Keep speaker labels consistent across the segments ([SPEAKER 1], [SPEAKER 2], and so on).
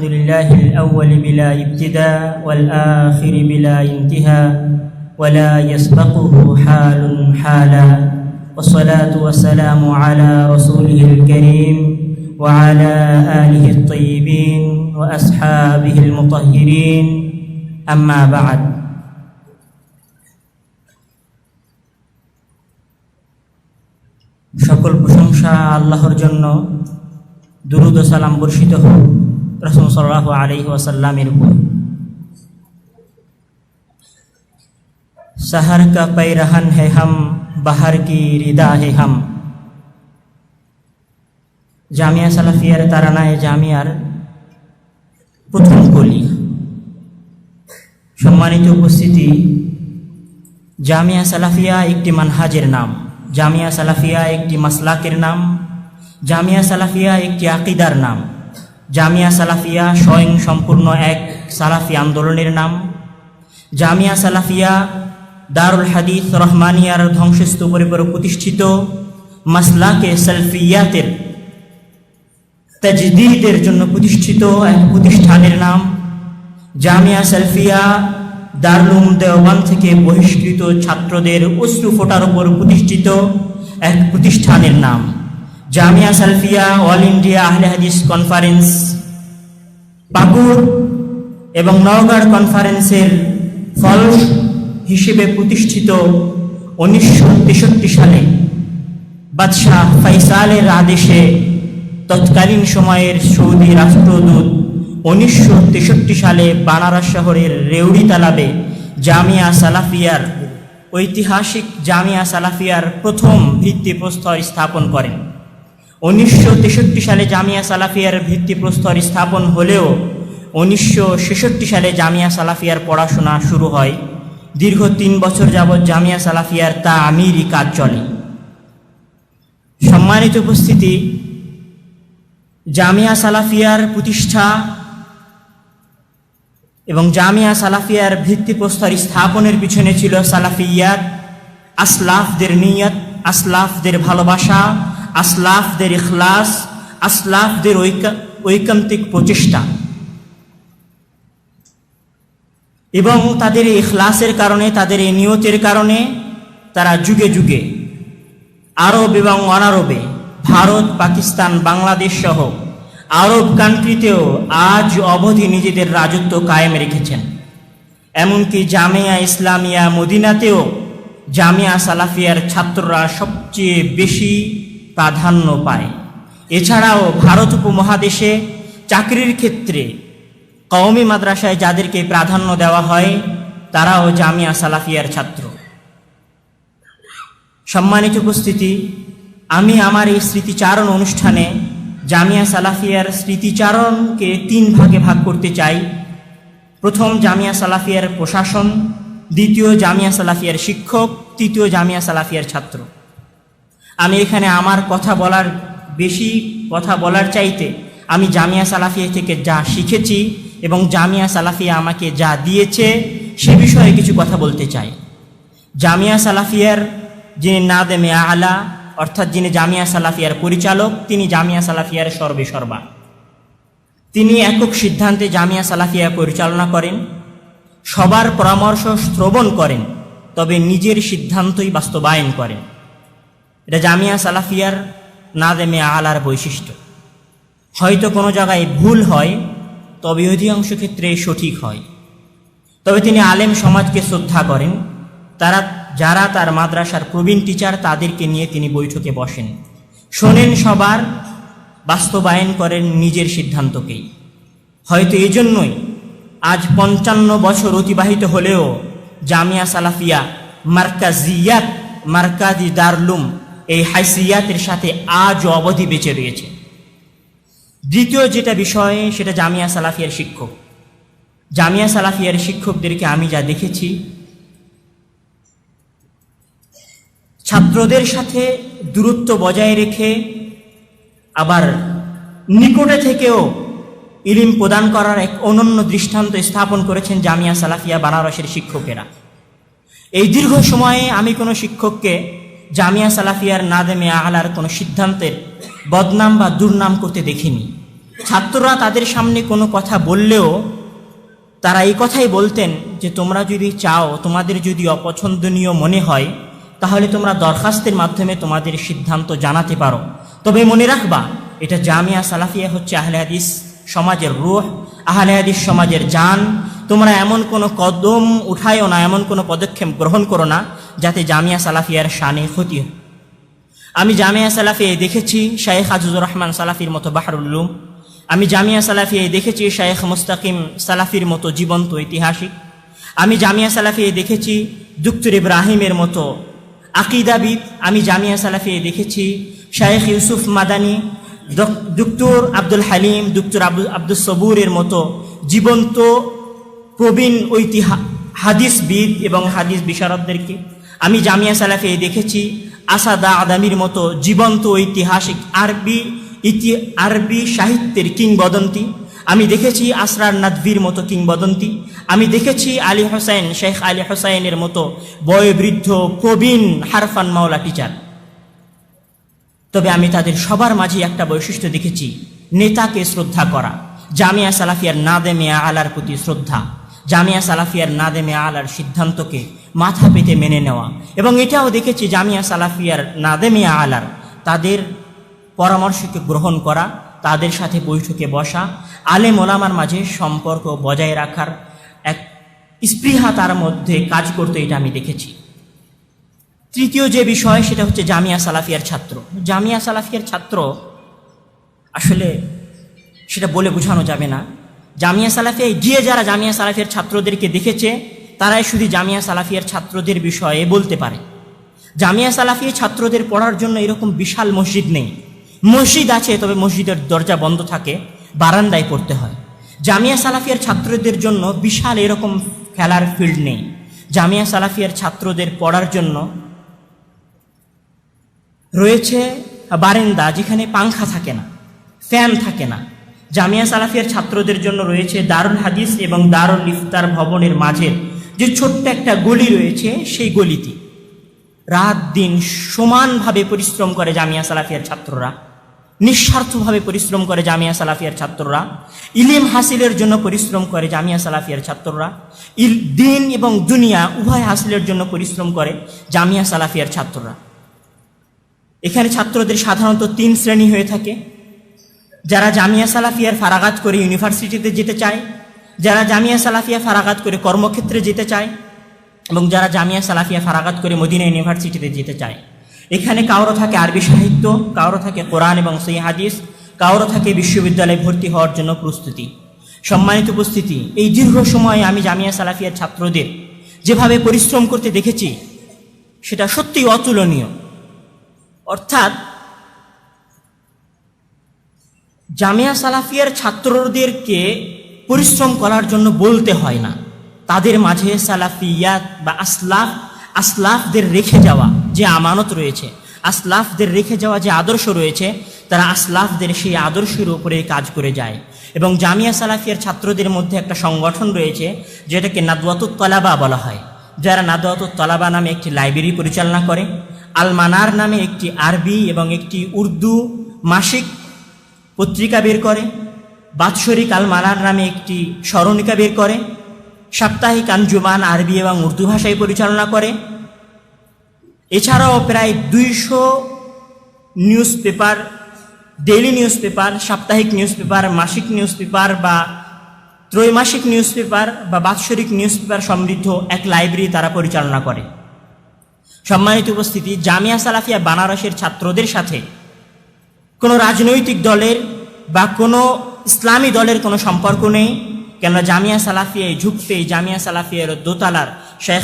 [SPEAKER 1] الحمد لله الأول بلا ابتداء والآخر بلا انتهاء ولا يسبقه حال حالا والصلاة والسلام على رسوله الكريم وعلى آله الطيبين وأصحابه المطهرين أما بعد সকল প্রশংসা আল্লাহর জন্য, দুরূদ ও সালাম বর্ষিত হোক রাসূল সাল্লাল্লাহু আলাইহি ওয়াসাল্লামের উপর। सहर का पैरहन है हम, बाहर की रिदा है हम। জামিয়া সালাফিয়ার তারানায়ে জামিয়ার প্রথম কলি। সম্মানিত উপস্থিতি, জামিয়া সালাফিয়া একটি মানহাজের নাম, জামিয়া সালাফিয়া একটি মাসলাকের নাম, জামিয়া সালাফিয়া একটি আকিদার নাম, জামিয়া সালাফিয়া স্বয়ং সম্পূর্ণ এক সালাফি আন্দোলনের নাম। জামিয়া সালাফিয়া দারুল হাদিস রহমানিয়ার ধ্বংসস্তূপের উপর প্রতিষ্ঠিত মাসলাকে সালফিয়াতের তাজদীদের জন্য প্রতিষ্ঠিত এক প্রতিষ্ঠানের নাম। জামিয়া সালফিয়া দারুল উলুম দেওবন্দ থেকে বহিষ্কৃত ছাত্রদের অশ্রু ফোটার উপর প্রতিষ্ঠিত এক প্রতিষ্ঠানের নাম। জামিয়া সালফিয়া অল ইন্ডিয়া আহলে হাদিস কনফারেন্স পাকুড় এবং নওগাঁ কনফারেন্সের ফল হিসেবে প্রতিষ্ঠিত 1963 সালে বাদশাহ ফয়সালের আদেশে তৎকালীন সময়ের সৌদি রাষ্ট্রদূত 1963 সালে বানারস শহরের রেউড়ি তালাবে জামিয়া সালাফিয়ার ঐতিহাসিক জামিয়া সালাফিয়ার প্রথম ভিত্তিপ্রস্তর স্থাপন করেন। 1963 সালে জামিয়া সালাফিয়ার ভিত্তিপ্রস্তর স্থাপন হলেও 1966 সালে জামিয়া সালাফিয়ার পড়াশোনা শুরু হয়। দীর্ঘ 3 বছর যাবৎ জামিয়া সালাফিয়ার তামিরি কাজ চলে। সম্মানিত উপস্থিতি, জামিয়া সালাফিয়ার প্রতিষ্ঠা এবং জামিয়া সালাফিয়ার ভিত্তিপ্রস্তর স্থাপনের পিছনে ছিল সালাফিয়াত, আসলাফদের নিয়ত, আসলাফদের ভালোবাসা, আসলাফদের ইখলাস, আসলাফদের ঐকান্তিক প্রচেষ্টা এবং তাদের এই ইখলাসের কারণে, তাদের এই নিয়তের কারণে তারা যুগে যুগে আরব এবং অনারবে, ভারত, পাকিস্তান, বাংলাদেশ সহ আরব কান্ট্রিতেও আজ অবধি নিজেদের রাজত্ব কায়েম রেখেছেন। এমনকি জামিয়া ইসলামিয়া মদিনাতেও জামিয়া সালাফিয়ার ছাত্ররা সবচেয়ে বেশি প্রাধান্য পায়। এছাড়াও ভারত উপমহাদেশে চাকরির ক্ষেত্রে কওমি মাদ্রাসায় যাদেরকে প্রাধান্য দেওয়া হয় তারাও জামিয়া সালাফিয়ার ছাত্র। সম্মানিত উপস্থিতি, আমি আমার এই স্মৃতিচারণ অনুষ্ঠানে জামিয়া সালাফিয়ার স্মৃতিচারণকে 3 ভাগে ভাগ করতে চাই। প্রথম জামিয়া সালাফিয়ার প্রশাসন, দ্বিতীয় জামিয়া সালাফিয়ার শিক্ষক, তৃতীয় জামিয়া সালাফিয়ার ছাত্র। আমি এখানে আমার বেশি কথা বলার চাইতে আমি জামিয়া সালাফিয়া থেকে যা শিখেছি এবং জামিয়া সালাফিয়া আমাকে যা দিয়েছে সে বিষয়ে কিছু কথা বলতে চাই। জামিয়া সালাফিয়ার যিনি নাদেমে আলা, অর্থাৎ যিনি জামিয়া সালাফিয়ার পরিচালক, তিনি জামিয়া সালাফিয়ার সর্বেসর্বা। তিনি একক সিদ্ধান্তে জামিয়া সালাফিয়া পরিচালনা করেন, সবার পরামর্শ শ্রবণ করেন, তবে নিজের সিদ্ধান্তই বাস্তবায়ন করেন। এটা জামিয়া সালাফিয়ার নাদেমে আলার বৈশিষ্ট্য। হয়তো কোনো জায়গায় ভুল হয়, তবে অধিকাংশ ক্ষেত্রে সঠিক হয়। তবে তিনি আলেম সমাজকে শ্রদ্ধা করেন। যারা তার মাদ্রাসার প্রবীণ টিচার তাদেরকে নিয়ে তিনি বৈঠকে বসেন, শোনেন সবার, বাস্তবায়ন করেন নিজের সিদ্ধান্তকেই। হয়তো এজন্যই আজ 55 বছর অতিবাহিত হলেও জামিয়া সালাফিয়া মার্কাজিয়াত, মার্কাজি দারুল উলুম, এই হাইসিয়াতের সাথে আজ অবধি বেঁচে রয়েছে। দ্বিতীয় যেটা বিষয় সেটা জামিয়া সালাফিয়ার শিক্ষক। জামিয়া সালাফিয়ার শিক্ষকদেরকে আমি যা দেখেছি, ছাত্রদের সাথে দূরত্ব বজায় রেখে আবার নিকটে থেকেও ইলম প্রদান করার এক অনন্য দৃষ্টান্ত স্থাপন করেছেন জামিয়া সালাফিয়া বানারসের শিক্ষকেরা। এই দীর্ঘ সময়ে আমি কোনো শিক্ষককে জামিয়া সালাফিয়ার নাদেমে আলার কোনো সিদ্ধান্তের বদনাম বা দুর্নাম করতে দেখিনি। ছাত্ররা তাদের সামনে কোনো কথা বললেও তারা এই কথাই বলতেন যে তোমরা যদি চাও, তোমাদের যদি অপছন্দনীয় মনে হয়, তাহলে তোমরা দরখাস্তের মাধ্যমে তোমাদের সিদ্ধান্ত জানাতে পারো। তবে মনে রাখবা, এটা জামিয়া সালাফিয়া হচ্ছে আহলে হাদিস সমাজের রূহ, আহলে হাদিস সমাজের জান। তোমরা এমন কোনো কদম উঠায়ও না, এমন কোনো পদক্ষেপ গ্রহণ করো না যাতে জামিয়া সালাফিয়ার শানে ক্ষতি হয়। আমি জামিয়া সালাফিয়ায় দেখেছি শাইখ আজিজুর রহমান সালাফির মতো বাহরুল উলুম। আমি জামিয়া সালাফিয়ায় দেখেছি শাইখ মুস্তাকিম সালাফির মতো জীবন্ত ঐতিহাসিক। আমি জামিয়া সালাফিয়ায় দেখেছি ডক্টর ইব্রাহিমের মতো আকিদাবিদ। আমি জামিয়া সালাফিয়ায় দেখেছি শাইখ ইউসুফ মাদানী, ডক্টর আব্দুল হালিম, ডক্টর আব্দুল সবুরের মতো জীবন্ত প্রবীণ হাদিসবিদ এবং হাদিস বিশারদদেরকে। আমি জামিয়া সালাফিয়ায় দেখেছি আসাদা আদামির মতো জীবন্ত ঐতিহাসিক আরবি সাহিত্যের কিংবদন্তি। আমি দেখেছি আসরার নাদভির মতো কিংবদন্তি। আমি দেখেছি আলী হোসেন, শেখ আলী হোসেনের মতো বয়োবৃদ্ধ প্রবীণ হারফান মাওলা টিচার। তবে আমি তাদের সবার মাঝে একটা বৈশিষ্ট্য দেখেছি, নেতাকে শ্রদ্ধা করা, জামিয়া সালাফিয়ার নাদেমে আলার প্রতি শ্রদ্ধা, জামিয়া সালাফিয়ার নাদেমে আলার সিদ্ধান্তকে মাথা পেতে মেনে নেওয়া। এবং এটাও দেখেছি জামিয়া সালাফিয়ার নাদেমে আলার তাদের পরামর্শকে গ্রহণ করা, তাদের সাথে বৈঠকে বসা, আলেম ওলামার মাঝে সম্পর্ক বজায় রাখার এক স্পৃহা তার মধ্যে কাজ করতে, এটা আমি দেখেছি। তৃতীয় যে বিষয়, সেটা হচ্ছে জামিয়া সালাফিয়ার ছাত্র। জামিয়া সালাফিয়ার ছাত্র আসলে সেটা বলে বোঝানো যাবে না। জামিয়া সালাফিয়ায় গিয়ে যারা জামিয়া সালাফিয়ার ছাত্রদেরকে দেখেছে, তারাই শুধু জামিয়া সালাফিয়ার ছাত্রদের বিষয়ে বলতে পারে। জামিয়া সালাফিয়া ছাত্রদের পড়ার জন্য এরকম বিশাল মসজিদ নেই। মসজিদ আছে, তবে মসজিদের দরজা বন্ধ থাকে, বারান্দায় পড়তে হয়। জামিয়া সালাফিয়ার ছাত্রদের জন্য বিশাল এরকম খেলার ফিল্ড নেই। জামিয়া সালাফিয়ার ছাত্রদের পড়ার জন্য রয়েছে বারান্দা, যেখানে পাংখা থাকে না, ফ্যান থাকে না। জামিয়া সালাফিয়ার ছাত্রদের জন্য রয়েছে দারুল হাদিস এবং দারুল ইফতার ভবনের মাঝের যে ছোট্ট একটা গলি রয়েছে, সেই গলিতে রাত দিন সমানভাবে পরিশ্রম করে জামিয়া সালাফিয়ার ছাত্ররা, নিঃস্বার্থভাবে পরিশ্রম করে জামিয়া সালাফিয়ার ছাত্ররা, ইলম হাসিলের জন্য পরিশ্রম করে জামিয়া সালাফিয়ার ছাত্ররা, দিন এবং দুনিয়া উভয় হাসিলের জন্য পরিশ্রম করে জামিয়া সালাফিয়ার ছাত্ররা। এখানে ছাত্রদের সাধারণত 3 শ্রেণী হয়ে থাকে। যারা জামিয়া সালাফিয়ার ফারাগাত করে ইউনিভার্সিটিতে যেতে চায়, যারা জামিয়া সালাফিয়া ফারাগাত করে কর্মক্ষেত্রে যেতে চায়, এবং যারা জামিয়া সালাফিয়া ফারাগাত করে মদিনা ইউনিভার্সিটিতে যেতে চায়। এখানে কারো থাকে আরবি সাহিত্য, কারো থাকে কোরআন এবং সহিহ হাদিস, কারো থাকে বিশ্ববিদ্যালয়ে ভর্তি হওয়ার জন্য প্রস্তুতি। সম্মানিত উপস্থিতি, এই দীর্ঘ সময়ে আমি জামিয়া সালাফিয়ার ছাত্রদের যেভাবে পরিশ্রম করতে দেখেছি, সেটা সত্যিই অতুলনীয়। অর্থাৎ জামিয়া সালাফিয়ার ছাত্রদেরকে পরিশ্রম করার জন্য বলতে হয় না। তাদের মাঝে সালাফিয়াত বা আসলাফদের রেখে যাওয়া যে আমানত রয়েছে, আসলাফদের রেখে যাওয়া যে আদর্শ রয়েছে, তারা আসলাফদের সেই আদর্শের উপরে কাজ করে যায়। এবং জামিয়া সালাফিয়ার ছাত্রদের মধ্যে একটা সংগঠন রয়েছে, যেটাকে নাদওয়াতুত তালাবা বলা হয়, যারা নাদওয়াতুত তালাবা নামে একটি লাইব্রেরি পরিচালনা করে, আল মানার নামে একটি আরবি এবং একটি উর্দু মাসিক পত্রিকা বের করে, বাৎসরিক আল মানার নামে একটি স্মরণিকা বের করে, সাপ্তাহিক আঞ্জুমান আরবি এবং উর্দু ভাষায় পরিচালনা করে। এছাড়াও প্রায় 200 news paper, daily news paper, সাপ্তাহিক নিউজ পেপার, মাসিক নিউজ পেপার বা ত্রৈমাসিক নিউজ পেপার বা বাৎসরিক নিউজ পেপার সমৃদ্ধ এক লাইব্রেরি তারা পরিচালনা করে। সম্মানিত উপস্থিতি, জামিয়া সালাফিয়া বানারসের ছাত্রদের সাথে কোনো রাজনৈতিক দলের বা কোনো ইসলামী দলের কোনো সম্পর্ক নেই। কেননা জামিয়া সালাফিয়ায় ঝুঁকতেই জামিয়া সালাফিয়ার দোতলার শেখ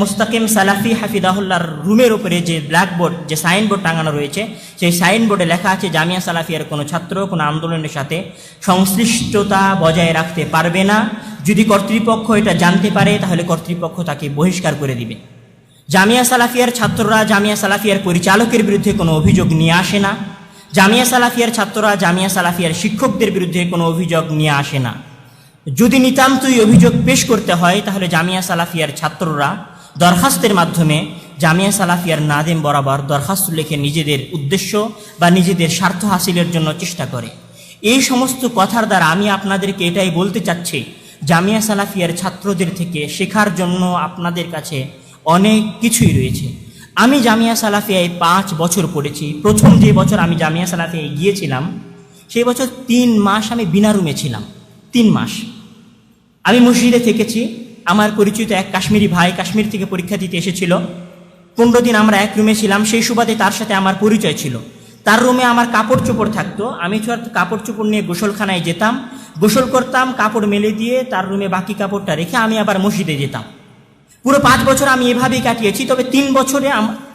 [SPEAKER 1] মুস্তাকিম সালাফি হাফিদাহুল্লাহর রুমের উপরে যে ব্ল্যাকবোর্ড, যে সাইনবোর্ড টাঙানো রয়েছে, সেই সাইনবোর্ডে লেখা আছে জামিয়া সালাফিয়ার কোনো ছাত্র কোনো আন্দোলনের সাথে সংশ্লিষ্টতা বজায় রাখতে পারবে না। যদি কর্তৃপক্ষ এটা জানতে পারে, তাহলে কর্তৃপক্ষ তাকে বহিষ্কার করে দিবে। জামিয়া সালাফিয়ার ছাত্ররা জামিয়া সালাফিয়ার পরিচালকের বিরুদ্ধে কোনো অভিযোগ নিয়ে আসে না। জামিয়া সালাফিয়ার ছাত্ররা জামিয়া সালাফিয়ার শিক্ষকদের বিরুদ্ধে কোনো অভিযোগ নিয়ে আসে না। যদি নিতান্তই অভিযোগ পেশ করতে হয়, তাহলে জামিয়া সালাফিয়ার ছাত্ররা দরখাস্তের মাধ্যমে জামিয়া সালাফিয়ার নাদেম বরাবর দরখাস্ত লিখে নিজেদের উদ্দেশ্য বা নিজেদের স্বার্থ হাসিলের জন্য চেষ্টা করে। এই সমস্ত কথার দ্বারা আমি আপনাদেরকে এটাই বলতে চাচ্ছি, জামিয়া সালাফিয়ার ছাত্রদের থেকে শেখার জন্য আপনাদের কাছে অনেক কিছুই রয়েছে। আমি জামিয়া সালাফিয়ায় 5 বছর পড়েছি। প্রথম যে বছর আমি জামিয়া সালাফিয়ায় গিয়েছিলাম সেই বছর 3 মাস আমি বিনা রুমে ছিলাম। 3 মাস আমি মসজিদে থেকেছি। আমার পরিচিত এক কাশ্মীরি ভাই কাশ্মীর থেকে পরীক্ষা দিতে এসেছিল। 15 দিন আমরা এক রুমে ছিলাম। সেই সুবাদে তার সাথে আমার পরিচয় ছিল। তার রুমে আমার কাপড় চোপড় থাকতো। আমি কাপড় চোপড় নিয়ে গোসলখানায় যেতাম, গোসল করতাম, কাপড় মেলে দিয়ে তার রুমে বাকি কাপড়টা রেখে আমি আবার মসজিদে যেতাম। পুরো 5 বছর আমি এভাবেই কাটিয়েছি। তবে 3 বছরে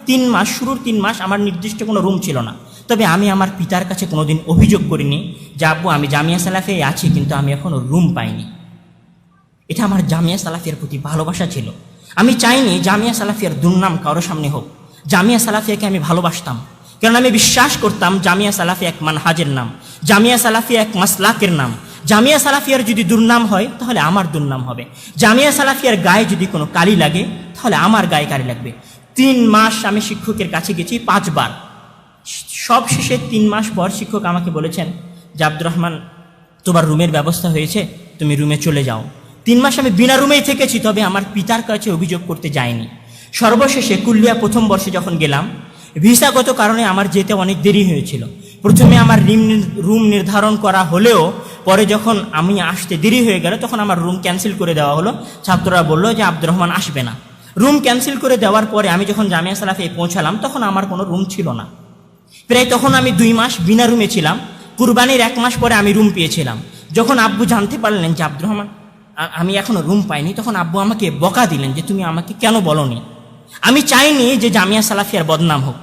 [SPEAKER 1] 3 মাস, শুরুর 3 মাস আমার নির্দিষ্ট কোনো রুম ছিল না। তবে আমি আমার পিতার কাছে কোনোদিন অভিযোগ করিনি যে আব্বু আমি জামিয়া সালাফিয়ায় আছি কিন্তু আমি এখনো রুম পাইনি। এটা আমার জামিয়া সালাফিয়ার প্রতি ভালোবাসা ছিল। আমি চাইনি জামিয়া সালাফিয়ার দুর্নাম কারো সামনে হোক। জামিয়া সালাফিয়াকে আমি ভালোবাসতাম, কারণ আমি বিশ্বাস করতাম জামিয়া সালাফিয়া এক মানহাজের নাম, জামিয়া সালাফিয়া এক মাসলাকের নাম। জামিয়া সালাফিয়ার যদি দুর্নাম হয় তাহলে আমার দুর্নাম হবে। জামিয়া সালাফিয়ার গায়ে যদি কোনো কালি লাগে তাহলে আমার গায়ে কালি লাগবে। 3 মাস আমি শিক্ষকের কাছে গেছি 5 বার। সব শেষে 3 মাস পর শিক্ষক আমাকে বলেছেন যে আব্দুর রহমান, তোমার রুমের ব্যবস্থা হয়েছে, তুমি রুমে চলে যাও। 3 মাস আমি বিনা রুমেই থেকেছি, তবে আমার পিতার কাছে অভিযোগ করতে যাইনি। সর্বশেষে কুল্লিয়া প্রথম বর্ষে যখন গেলাম, ভিসাগত কারণে আমার যেতে অনেক দেরি হয়েছিল। প্রথমে আমার রুম নির্ধারণ করা হলেও পরে যখন আমি আসতে দেরি হয়ে গেল তখন আমার রুম ক্যান্সেল করে দেওয়া হলো। ছাত্ররা বললো যে আব্দুর রহমান আসবে না। রুম ক্যান্সেল করে দেওয়ার পরে আমি যখন জামিয়া সালাফিয়ায় পৌঁছালাম তখন আমার কোনো রুম ছিল না। প্রায় তখন আমি 2 মাস বিনা রুমে ছিলাম। কুরবানির 1 মাস পরে আমি রুম পেয়েছিলাম। যখন আব্বু জানতে পারলেন যে আব্দুর রহমান আমি এখনো রুম পাইনি, তখন আব্বু আমাকে বকা দিলেন যে তুমি আমাকে কেন বলনি। আমি চাইনি যে জামিয়া সালাফিয়ার বদনাম হোক,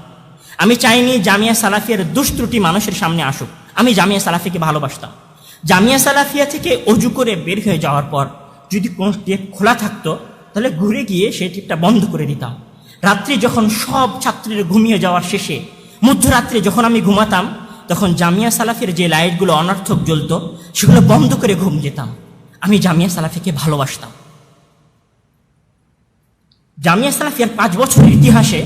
[SPEAKER 1] আমি চাইনি জামিয়া সালাফিয়ার দুষ্ত্রুটি মানুষের সামনে আসুক। আমি জামিয়া সালাফিকে ভালোবাসতাম। জামিয়া সালাফিয়া থেকে অজু করে বের হয়ে যাওয়ার পর যদি কোনো টেপ খোলা থাকতো তাহলে ঘুরে গিয়ে সেই টেপটা বন্ধ করে দিতাম। রাত্রি যখন সব ছাত্রীরা ঘুমিয়ে যাওয়ার শেষে মধ্যরাত্রে যখন আমি ঘুমাতাম তখন জামিয়া সালাফির যে লাইটগুলো অনর্থক জ্বলতো সেগুলো বন্ধ করে ঘুম যেতাম। আমি জামিয়া সালাফিকে ভালোবাসতাম। জামিয়া সালাফিয়ার 5 বছরের ইতিহাসে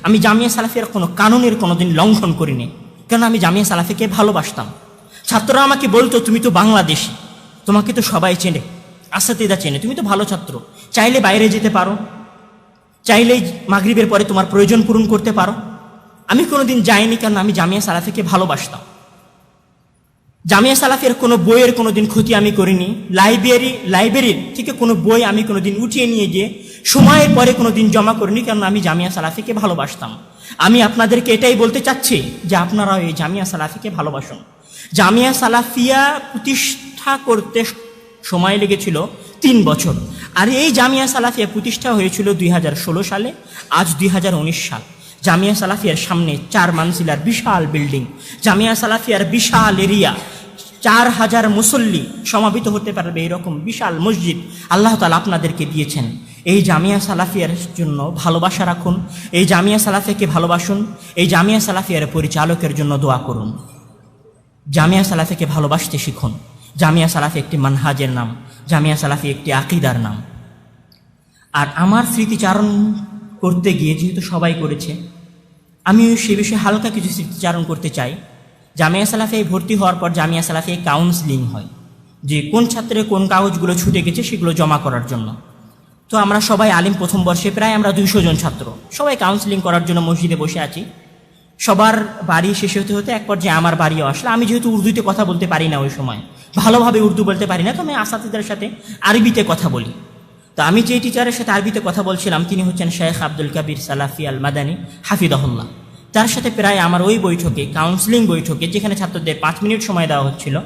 [SPEAKER 1] আমি জামিয়া সালাফিয়ার কোনো কানুনের কোনোদিন লঙ্ঘন করিনি, কারণ আমি জামিয়া সালাফিকে ভালোবাসতাম। ছাত্ররা আমাকে বলতো তুমি তো বাংলাদেশি, তোমাকে তো সবাই চেনে, আসাতিদা চেনে, তুমি তো ভালো ছাত্র, চাইলে বাইরে যেতে পারো, চাইলেই মাগরিবের পরে তোমার প্রয়োজন পূরণ করতে পারো। আমি কোনোদিন যাইনি, কারণ আমি জামিয়া সালাফিকে ভালোবাসতাম। জামিয়া সালাফিয়ার কোনো বইয়ের কোনোদিন ক্ষতি আমি করিনি। লাইব্রেরির থেকে কোনো বই আমি কোনোদিন উঠিয়ে নিয়ে গিয়ে সময়ের পরে কোনোদিন জমা করিনি, কারণ আমি জামিয়া সালাফিকে ভালোবাসতাম। আমি আপনাদেরকে এটাই বলতে চাচ্ছি যে আপনারাও এই জামিয়া সালাফিকে ভালোবাসুন। জামিয়া সালাফিয়া প্রতিষ্ঠা করতে সময় লেগেছিল 3 বছর, আর এই জামিয়া সালাফিয়া প্রতিষ্ঠা হয়েছিল 2016 সালে। আজ 2019 সাল। জামিয়া সালাফিয়ার সামনে 4 মানজিলার বিশাল বিল্ডিং, জামিয়া সালাফিয়ার বিশাল এরিয়া, 4000 মুসল্লি সমাবেত হতে পারবে এরকম বিশাল মসজিদ আল্লাহ তাআলা আপনাদেরকে দিয়েছেন। এই জামিয়া সালাফিয়ার জন্য ভালোবাসা রাখুন, এই জামিয়া সালাফিয়াকে ভালোবাসুন, এই জামিয়া সালাফিয়ার পরিচালকের জন্য দোয়া করুন। জামিয়া সালাফিকে ভালোবাসতে শিখুন। জামিয়া সালাফি একটি মানহাজের নাম, জামিয়া সালাফি একটি আকীদার নাম। আর আমার স্মৃতিচারণ করতে গিয়ে যেহেতু সবাই করেছে, আমিও সে বিষয়ে হালকা কিছু স্মৃতিচারণ করতে চাই। জামিয়া সালাফিয়ায় ভর্তি হওয়ার পর জামিয়া সালাফিয়ায় কাউন্সিলিং হয়, যে কোন ছাত্রের কোন কাগজগুলো ছুটে গেছে সেগুলো জমা করার জন্য। তো আমরা সবাই আলিম প্রথম বর্ষে প্রায় আমরা 200 জন ছাত্র সবাই কাউন্সিলিং করার জন্য মসজিদে বসে আছি। সবার বাড়ি শেষ হতে হতে এক পর্যায়ে আমার বাড়িও আসলে। আমি যেহেতু উর্দুতে কথা বলতে পারি না, ওই সময় ভালোভাবে উর্দু বলতে পারি না, তো আমি আসাতিদের সাথে আরবিতে কথা বলি। তো আমি যে টিচারের সাথে আরবিতে কথা বলছিলাম তিনি হচ্ছেন শেখ আব্দুল কবির সালাফি আল মাদানী হাফিজাহুল্লাহ। তার সাথে প্রায় আমার ওই বৈঠকে, কাউন্সিলিং বৈঠকে, যেখানে ছাত্রদের 5 মিনিট সময় দেওয়া হচ্ছিল,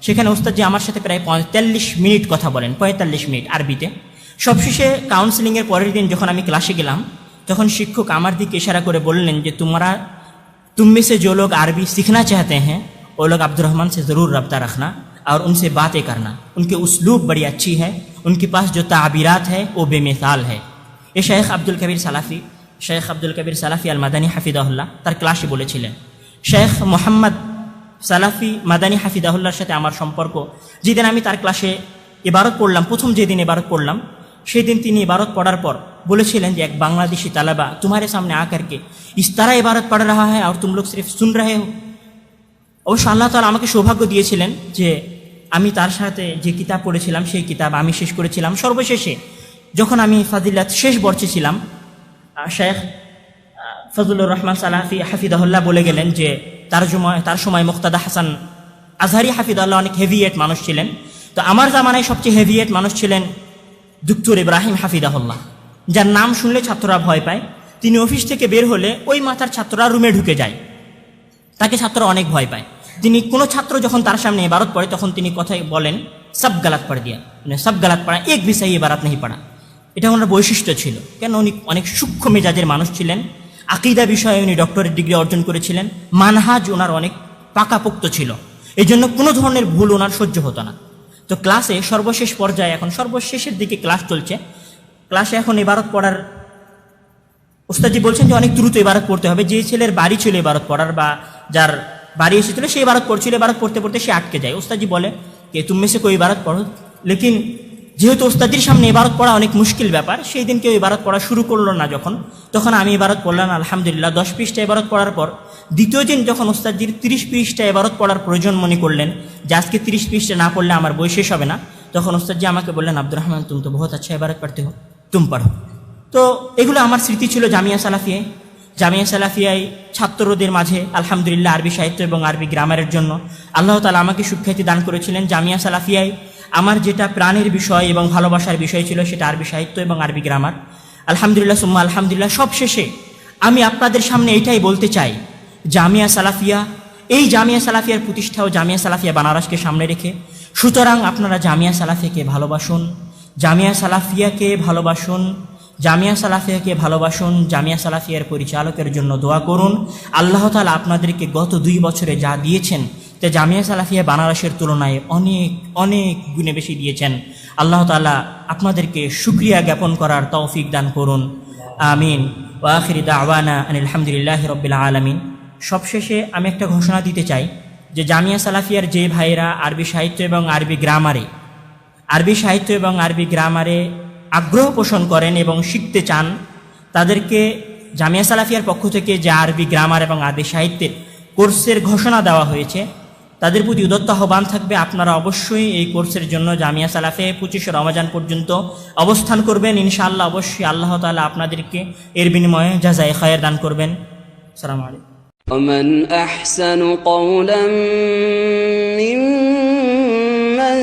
[SPEAKER 1] সেখানে ওস্তাদজি আমার সাথে প্রায় 45 মিনিট কথা বলেন, 45 মিনিট আরবিতে। সবশেষে কাউন্সিলিংয়ের পরের দিন যখন আমি ক্লাসে গেলাম তখন শিক্ষক আমার দিকে ইশারা করে বললেন যে तुम में से जो लोग अरबी सीखना चाहते हैं वो लोग अब्दुर रहमान से ज़रूर रब्ता रखना और उनसे बातें करना। उनके उसलूब बड़ी अच्छी है, उनके पास जो ताबीरात है वो बेमिसाल है। ये शेख अब्दुल कबीर सालाफी अल मादानी हाफिजाहुल्लाह তার ক্লাসে বলেছিলেন। শেখ মোহাম্মদ সালাফি মাদানী হাফিজাহুল্লাহর সাথে আমার সম্পর্ক, যেদিন আমি তার ক্লাসে ইবারত পড়লাম, প্রথম যেদিন ইবারত পড়লাম সেই দিন তিনি ইবারত পড়ার পর बोलेছিলেন যে एक बांग्लादेशी तलबा तुम्हारे सामने आकर के इस तरह इबारत पढ़ रहा है और तुम लोग सिर्फ सुन रहे हो। অবশ্য আল্লাহ তাআলা আমাকে সৌভাগ্য দিয়েছিলেন যে আমি তার সাথে যে কিতাব পড়েছিলাম সেই কিতাব আমি শেষ করেছিলাম। সর্বশেষে যখন আমি ফাজিলাত শেষ বর্ষে ছিলাম, শেখ ফজলুর রহমান সালাফি হাফিজাহুল্লাহ বলে গেলেন যে তার সময় মুক্তাদা হাসান আজহারি হাফিজাহুল্লাহ অনেক হেভিয়েট মানুষ ছিলেন। তো আমার জামানায় সবচেয়ে হেভিয়েট মানুষ ছিলেন দুক্তর ইব্রাহিম হাফিজাহুল্লাহ, যার নাম শুনলে ছাত্ররা ভয় পায়। তিনি অফিস থেকে বের হলে ওই মাথার ছাত্ররা রুমে ঢুকে যায়, তাকে ছাত্ররা অনেক ভয় পায়। তিনি কোনো ছাত্র যখন তার সামনে ইবারত পড়ে তখন তিনি কথায় বলেন সব গালাত পড়ে দিয়া, মানে সব গালাত পড়া, এক ভি সহি ইবারত नहीं পড়া। এটা ওনার বৈশিষ্ট্য ছিল। কেন উনি অনেক সূক্ষ্ম মেজাজের মানুষ ছিলেন। আকিদা বিষয়ে উনি ডক্টরেট ডিগ্রি অর্জন করেছিলেন। মানহাজ ওনার অনেক পাকাপোক্ত ছিল, এই জন্য কোনো ধরনের ভুল ওনার সহ্য হতো না। তো ক্লাসে সর্বশেষ পর্যায়ে, এখন সর্বশেষের দিকে ক্লাস চলছে, ক্লাসে এখন ইবারত পড়ার উস্তাদজি বলছেন যে অনেক দ্রুত ইবারত পড়তে হবে। যে ছেলের বাড়ি ছিল ইবারত পড়ার বা যার বাড়ি এসেছিল সে ইবারত পড়ছিল, ইবারত পড়তে পড়তে সে আটকে যায়। উস্তাদজি বলে যে তুমি সে কোই ইবারত পড়ো, লেকিন যেহেতু উস্তাদির সামনে ইবারত পড়া অনেক মুশকিল ব্যাপার, সেই দিন কেউ ইবারত পড়া শুরু করলো না তখন আমি ইবারত পড়লাম আলহামদুলিল্লাহ 10 পৃষ্ঠা ইবারত পড়ার পর দ্বিতীয় দিন যখন উস্তাদজির 30 পৃষ্ঠা ইবারত পড়ার প্রয়োজন মনে করলেন যে আজকে 30 পৃষ্ঠা না পড়লে আমার বই শেষ হবে না, তখন উস্তাদজি আমাকে বললেন আব্দুর রহমান তুমি তো বহুত আচ্ছা ইবারত পড়তে হো, তুম পড়ো। তো এগুলো আমার স্মৃতি ছিল জামিয়া সালাফিয়ায়। জামিয়া সালাফিয়ায় ছাত্রদের মাঝে আলহামদুলিল্লাহ আরবি সাহিত্য এবং আরবি গ্রামারের জন্য আল্লাহ তাআলা আমাকে সুখ্যাতি দান করেছিলেন। জামিয়া সালাফিয়ায় আমার যেটা প্রাণের বিষয় এবং ভালোবাসার বিষয় ছিল সেটা আরবি সাহিত্য এবং আরবি গ্রামার। আলহামদুলিল্লাহ সুম্মা আলহামদুলিল্লাহ। সবশেষে আমি আপনাদের সামনে এটাই বলতে চাই, জামিয়া সালাফিয়া, এই জামিয়া সালাফিয়ার প্রতিষ্ঠা ও জামিয়া সালাফিয়া বানারসকে সামনে রেখে, সুতরাং আপনারা জামিয়া সালাফিয়াকে ভালোবাসুন, জামিয়া সালাফিয়াকে ভালোবাসুন, জামিয়া সালাফিয়াকে ভালোবাসুন, জামিয়া সালাফিয়ার পরিচালকের জন্য দোয়া করুন। আল্লাহ তাআলা আপনাদেরকে গত 2 বছরে যা দিয়েছেন তে জামিয়া সালাফিয়া বানারসের তুলনায় অনেক অনেক গুণে বেশি দিয়েছেন। আল্লাহ তাআলা আপনাদেরকে শুকরিয়া জ্ঞাপন করার তৌফিক দান করুন, আমিন। ওয়া আখিরি দাওয়ানা আনিল হামদুলিল্লাহি রাব্বিল আলামিন। সবশেষে আমি একটা ঘোষণা দিতে চাই যে জামিয়া সালাফিয়ার যে ভাইরা আরবি সাহিত্য এবং আরবি গ্রামারে আগ্রহ পোষণ করেন এবং শিখতে চান, তাদেরকে জামিয়া সালাফিয়ার পক্ষ থেকে যে আরবি গ্রামার এবং আরবি সাহিত্যের কোর্সের ঘোষণা দেওয়া হয়েছে, তাদের প্রতি উদত্ত আহ্বান থাকবে আপনারা অবশ্যই এই কোর্সের জন্য জামিয়া সালাফে 25 রমজান পর্যন্ত অবস্থান করবেন। ইনশাআল্লাহ অবশ্যই আল্লাহ তাআলা আপনাদেরকে এর বিনিময়ে জাযায়ে খায়ের দান করবেন। আসসালামু আলাইকুম।
[SPEAKER 2] ومن أحسن قولا ممن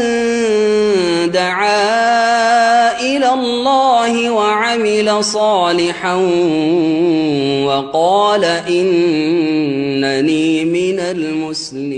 [SPEAKER 2] دعا إلى الله وعمل صالحا وقال إنني من المسلمين